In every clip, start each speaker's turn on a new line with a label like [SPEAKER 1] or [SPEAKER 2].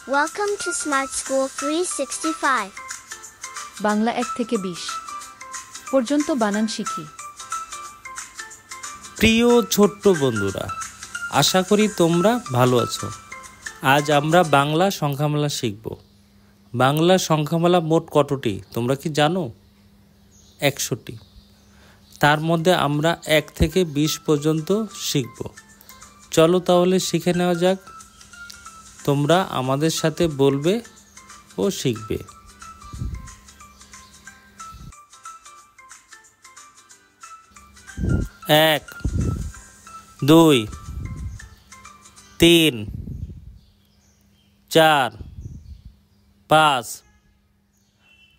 [SPEAKER 1] Welcome to Smart School 365.
[SPEAKER 2] Bangla 1 থেকে 20 পর্যন্ত বানান শিখি।
[SPEAKER 3] প্রিয় ছোট্ট বন্ধুরা, আশা করি তোমরা ভালো আছো। আজ আমরা বাংলা সংখ্যামালা শিখব। বাংলা সংখ্যামালা মোট কতটি তোমরা কি জানো? 100টি। তার মধ্যে আমরা 1 থেকে 20 পর্যন্ত শিখব। চলো তাহলে শিখে নেওয়া যাক। তোমরা আমাদের সাথে বলবে ও শিখবে। 1 2 3 4 5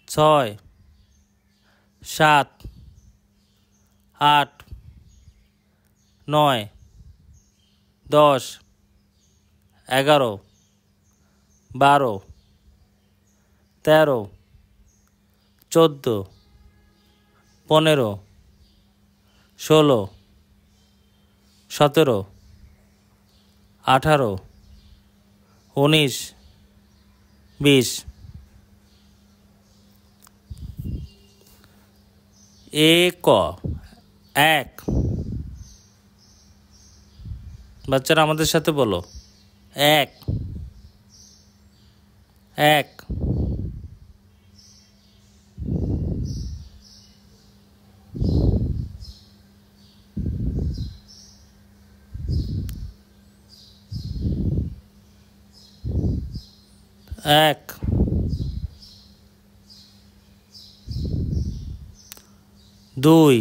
[SPEAKER 3] 6 7 8 9 10 11 12 13 14 15 16 17 18 19 20 এক বাচ্চারা আমাদের সাথে বলো, এক এক এক দুই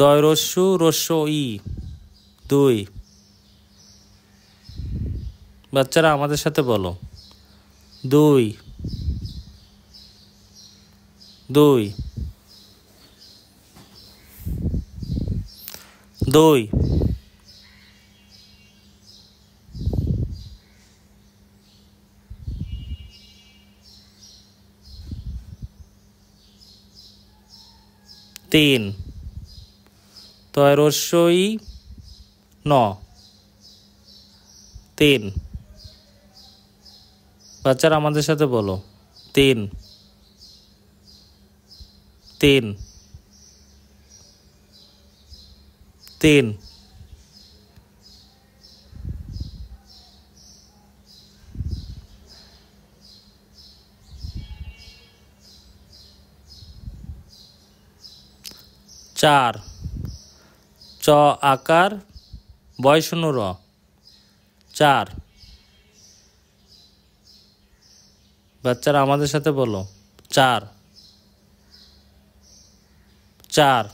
[SPEAKER 3] দয় রস্যু রস্য ই দুই। বাচ্চারা আমাদের সাথে বলো, দুই দুই দুই তিন তয় রস্যই ন তিন। বাচ্চারা আমাদের সাথে বলো, তিন তিন তিন। চার চ আকার বয় শূন্য র চার। বাচ্চারা আমাদের সাথে বলো, চার চার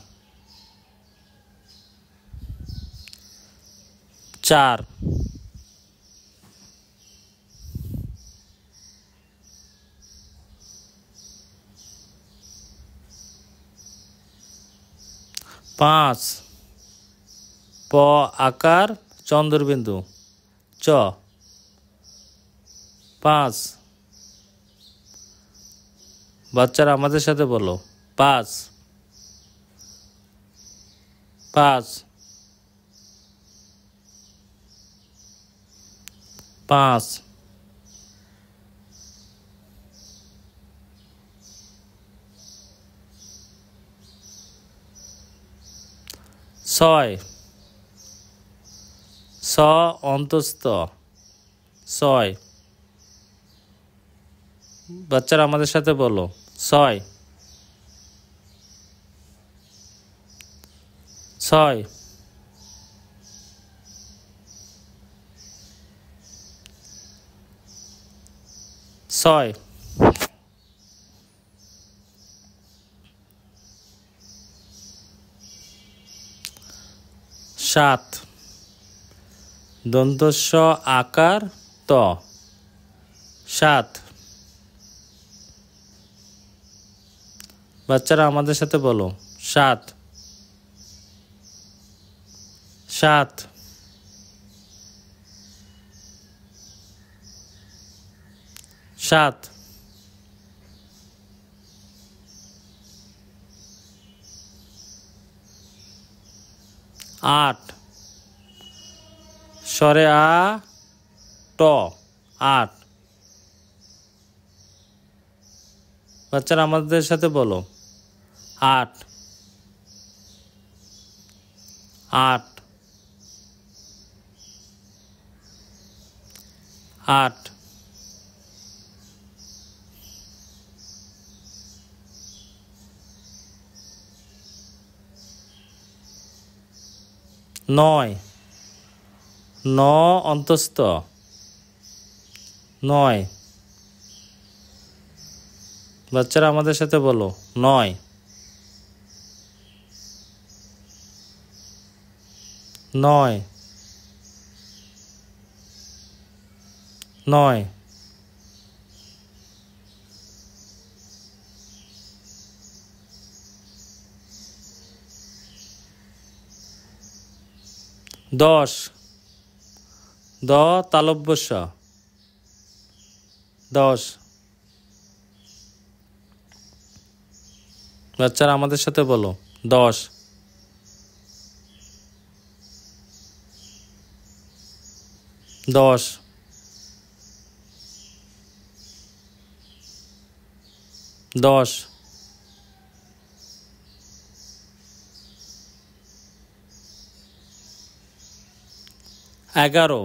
[SPEAKER 3] চার। পাঁচ প আকার চন্দ্রবিন্দু চ পাঁচ। বাচ্চারা আমাদের সাথে বলো, পাঁচ পাঁচ পাঁচ। ছয় স অন্তস্থ ছয়। বাচ্চারা আমাদের সাথে বলো, ছয় ছয় ছয়। সাত দন্তস্ব আকার ত সাত। বাচ্চারা আমাদের সাথে বলো, সাত সাত সাত। আট স্বরে আ ট আট। বাচ্চারা আমাদের সাথে বলো, আট, আট, আট। নয়, ন অন্তস্থ, নয়। বাচ্চারা আমাদের সাথে বলো, নয়, নয়, নয়। 10, দ তালব্য শ, 10। বাচ্চারা আমাদের সাথে বলো, 10, 10, 10। 11,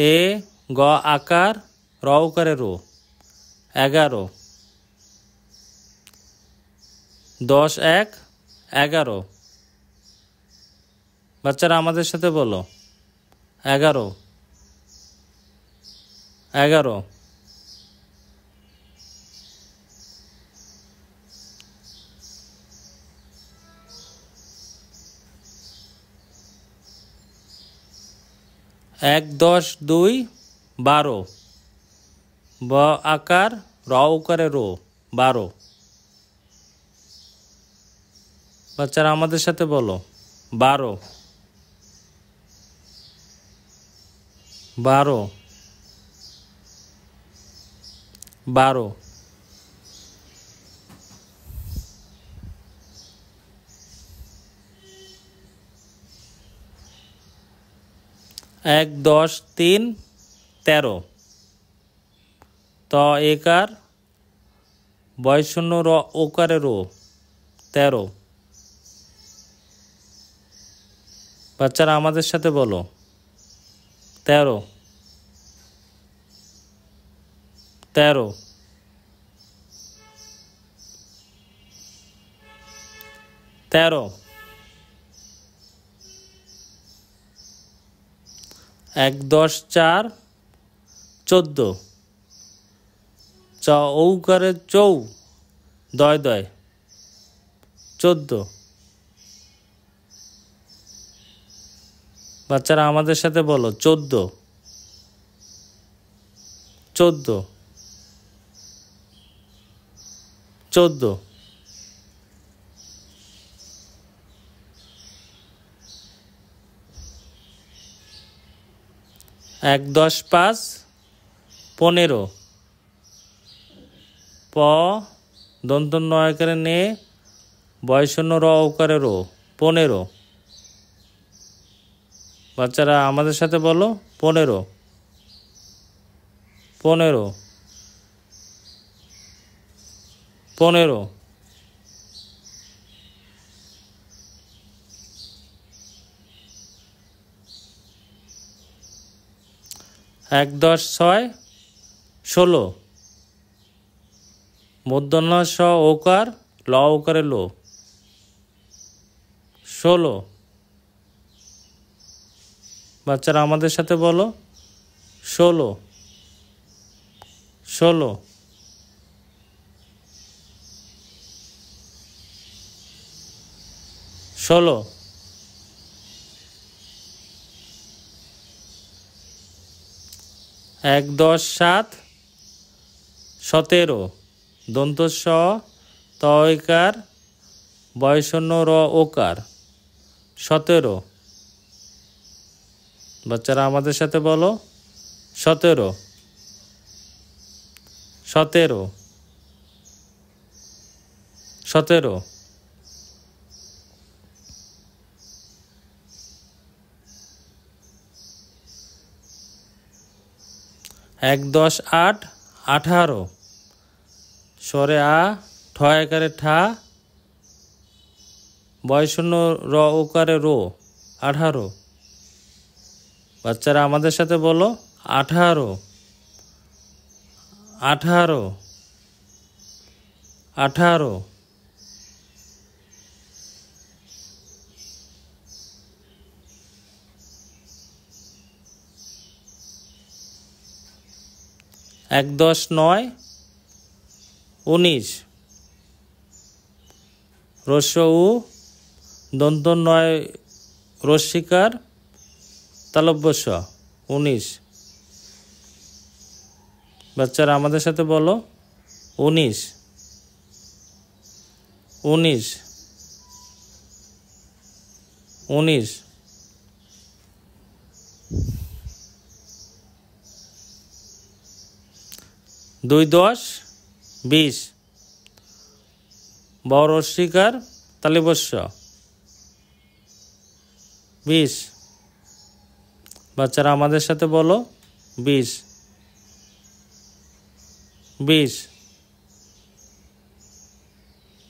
[SPEAKER 3] এ গ আকার, র উকারে রো, 11। 10, 1, 11। বাচ্চারা আমাদের সাথে বলো, 11, 11। 1, 10, 2, 12। ব আকার, র উকারে রো, 12। বাচ্চারা আমাদের সাথে বলো, 12, 12, 12। 1, 10, 3, 13। ত একার, বয় শূন্য র ওকারে রো, 13। বাচ্চারা আমাদের সাথে বলো, 13, 13। 13। 1, 10, 4, 14। চ ঔকারে চৌ, দয় দয়, 14। বাচ্চারা আমাদের সাথে বলো, 14, 14, 14। 1, 10, 5, 15। প দন্ত নয়কারে নে, বয় শূন্য র ওকারে রো, 15। বাচ্চারা আমাদের সাথে বলো, 15, 15, 15। 1, 10, 6, 16। মূর্ধন্য স ওকার, ল ওকারে লো, 16। বাচ্চারা আমাদের সাথে বলো, 16, 16, 16। 1, 10, 7, 17। দন্ত স তয়কার, বয় শূন্য র ওকার, 17। বাচ্চারা আমাদের সাথে বলো, 17, 17, 17। 1, এক 10 8 18 স্বরে আ ঠ একারে ঠা বয় শূন্য র ওকারে রো 18। বাচ্চারা আমাদের সাথে বলো 18 18 18। এক 10 9 19 রস্য উ দন্ত 9 রস্যিকার তালব্যস্য 19। বাচ্চারা আমাদের সাথে বলো 19 19 19। 2 10 20 বড় রস্যিকার তালিবস্য 20। বাচ্চারা আমাদের সাথে বলো 20 20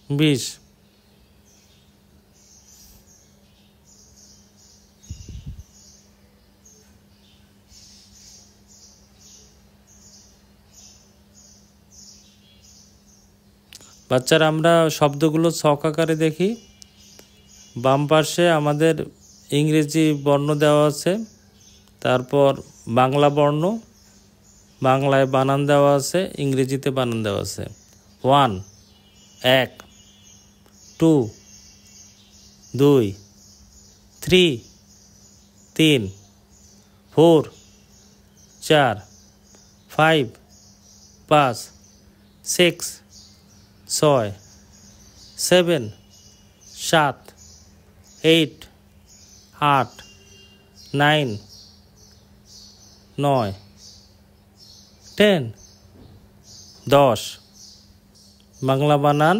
[SPEAKER 3] 20। বাচ্চারা আমরা শব্দগুলো ছক আকারে দেখি। বাম পাশে আমাদের ইংরেজি বর্ণ দেওয়া আছে, তারপর বাংলা বর্ণ, বাংলায় বানান দেওয়া আছে, ইংরেজিতে বানান দেওয়া আছে। 1 1 2 2 3 3 4 4 5 5 6 6 7 7 8 8 9 9 10 10। বাংলা বানান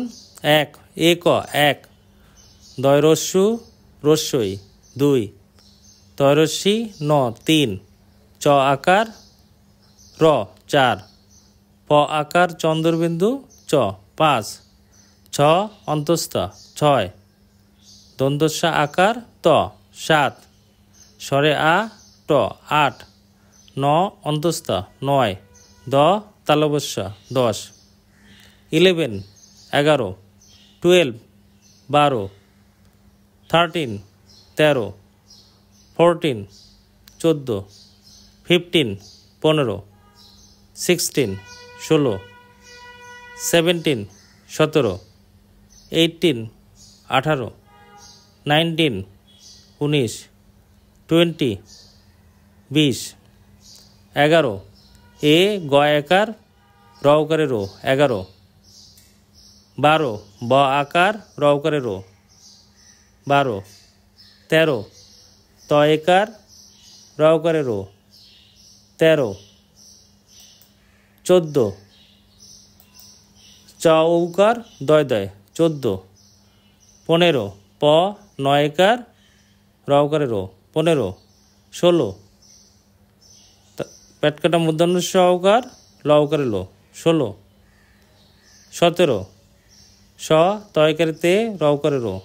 [SPEAKER 3] 1 এক 1 দয় রস্যু রস্যই 2 তয় রস্যি ন 3 চ আকার র 4 প আকার চন্দ্রবিন্দু চ 5 ছ অন্তস্থ 6 দন্তস্য আকার ত 7 স্বরে আ ট 8 ন অন্তস্থ 9 দ তালবস্য 10 11 11 12 12 13 13 14 14 15 15 16 16 17 17 18 18 19 19 20 20 11 এ গ একার র উকারে রো 11 12 ব আকার র উকারে রো 12 13 ত একার র উকারে রো 13 14 চ ঔকার দয় দয় 14 15 প নয়কার র উকারে রো 15 16 পেটকাটা মূর্ধন্য স উকার ল উকারে লো 16 17 স তয়কারে তে র উকারে রো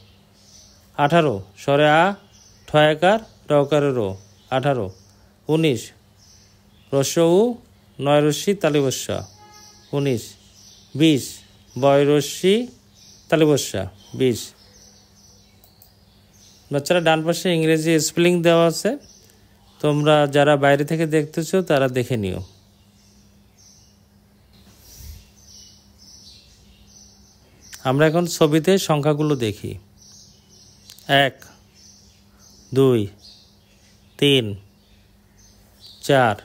[SPEAKER 3] 18 স্বরে আ ঠয়াকার র উকারে রো 18 19 রস্য উ নয় রস্যি তালিবস্য 19 20 বয় রস্যি তালিবস্য 20। বাচ্চারা ডান পাশে ইংরেজি স্পেলিং দেওয়া আছে, তোমরা যারা বাইরে থেকে দেখতেছো তারা দেখে নিও। আমরা এখন ছবিতে সংখ্যাগুলো দেখি। 1 2 3 4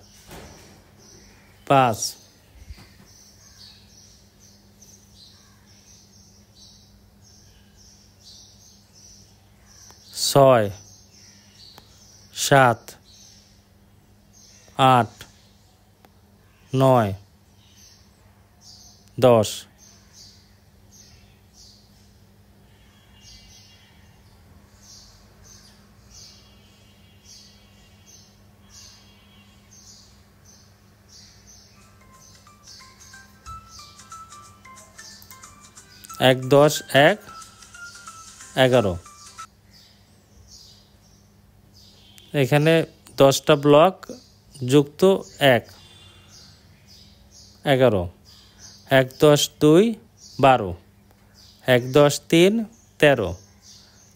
[SPEAKER 3] 5 6 7 8 9 10। 1 10 1 11। এখানে 10টা ব্লক যুক্ত 1 11। 1 10 2 12। 1 10 3 13।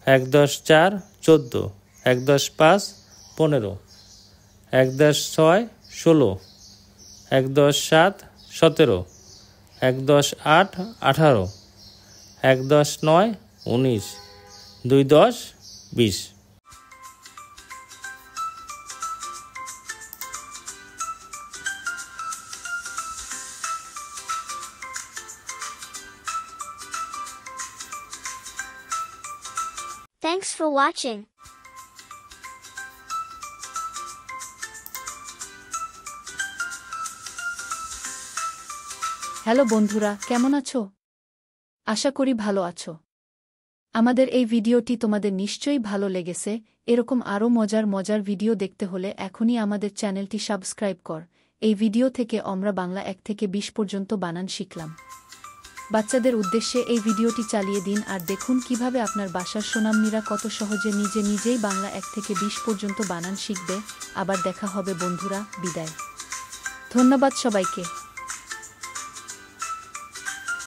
[SPEAKER 3] 1 10 4 14। 1 10 5 15। 1 10 6 16। 1 10 7 17। 1 10 8 18। 1 10 9 19। 2 10 20।
[SPEAKER 1] Thanks for watching.
[SPEAKER 2] হ্যালো বন্ধুরা, কেমন আছো? আশা করি ভালো আছো। আমাদের এই ভিডিওটি তোমাদের নিশ্চয়ই ভালো লেগেছে। এরকম আরও মজার মজার ভিডিও দেখতে হলে এখনই আমাদের চ্যানেলটি সাবস্ক্রাইব কর। এই ভিডিও থেকে আমরা বাংলা 1 থেকে 20 পর্যন্ত বানান শিখলাম। বাচ্চাদের উদ্দেশ্যে এই ভিডিওটি চালিয়ে দিন আর দেখুন কিভাবে আপনার বাসার সোনামণিরা কত সহজে নিজেই বাংলা 1 থেকে 20 পর্যন্ত বানান শিখবে। আবার দেখা হবে বন্ধুরা, বিদায়। ধন্যবাদ সবাইকে।